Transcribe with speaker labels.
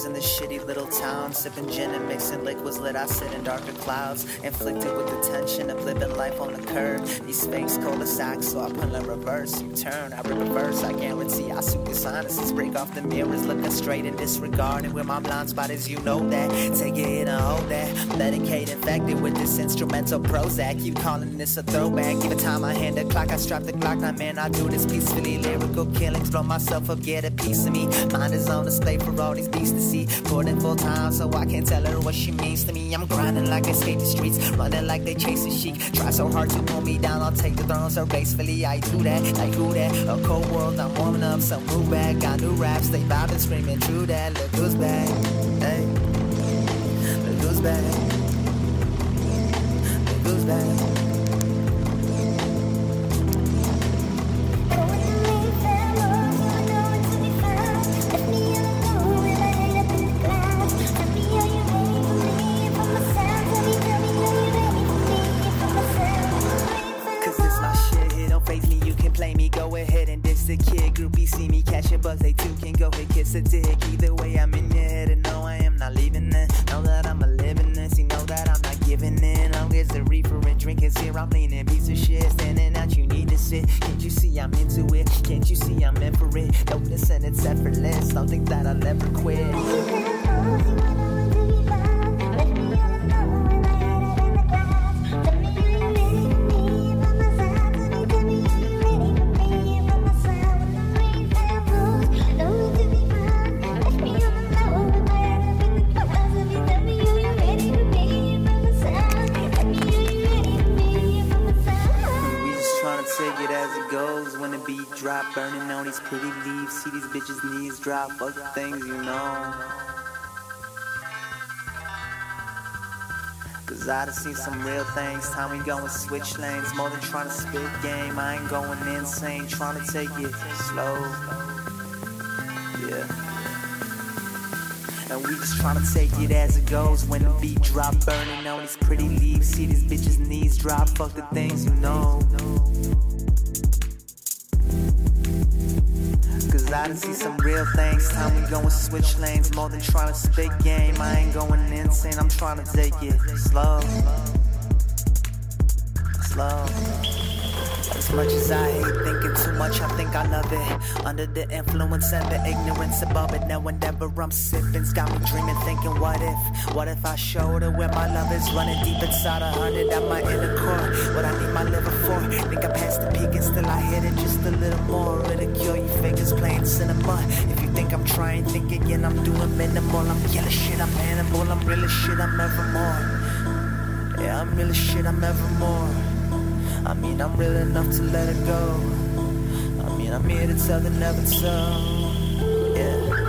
Speaker 1: years in this shitty little town, sipping gin and mixing liquids lit. I sit in darker clouds, inflicted with the tension of living life on the curb. These fakes cul-de-sacs, so I pull in reverse. You turn, I rip a verse. I guarantee I suit the sinuses, break off the mirrors, looking straight and disregarding where my blind spot is. You know that. Take it in and hold that. Medicate infected with this instrumental Prozac. You calling this a throwback? Give it time, I hand the clock. I strap the Glock. Now man, I do this peacefully. Lyrical killings, blow myself up, get a piece of me. Mind is on display for all these beasts to see. Put in full time, so I can't tell her what she means to me. I'm grinding like I skate the streets, running like they chase a Sheik. Try so hard to pull me down, I'll take the throne so gracefully. I do that, like who that? A cold world, I'm warming up, so move back. Got new raps, they vibing, screaming, true that. Look who's back, hey. Look who's back. Look who's back. Go ahead and diss the kid. Groupie see me catch a buzz, they too can go ahead kiss a dick. Either way I'm in it, and no I am not leaving this. Know that I'm a living this, you know that I'm not giving in. Long as the reefer and drink is here, I'm leaning piece of shit. Standing out, you need to sit. Can't you see I'm into it? Can't you see I'm in for it? Don't listen, it's effortless. Don't think that I'll ever quit. Take it as it goes when the beat drop, burning on these pretty leaves. See these bitches' knees drop, fuck the things you know. Cause I done seen some real things. Time we going switch lanes, more than trying to spit game. I ain't going insane, trying to take it slow. Yeah. And we just tryna take it as it goes when the beat drop, burning on these pretty leaves. See these bitches' knees drop, fuck the things you know. Cause I done see some real things. Time we going switch lanes, more than tryna spit game. I ain't going insane, I'm tryna take it slow. Slow. As much as I hate thinking too much, I think I love it. Under the influence and the ignorance above it. Now whenever I'm sipping's got me dreaming, thinking what if I showed her where my love is running deep inside 100 at my inner core. What I need my liver for. Think I passed the peak and still I hit it just a little more. Ridicule you fakers playing cinema. If you think I'm trying, think again, I'm doing minimal. I'm yellow shit, I'm animal, I'm real as shit, I'm evermore. Yeah, I'm real as shit, I'm evermore. I mean, I'm real enough to let it go. I mean, I'm here to tell the never so. Yeah.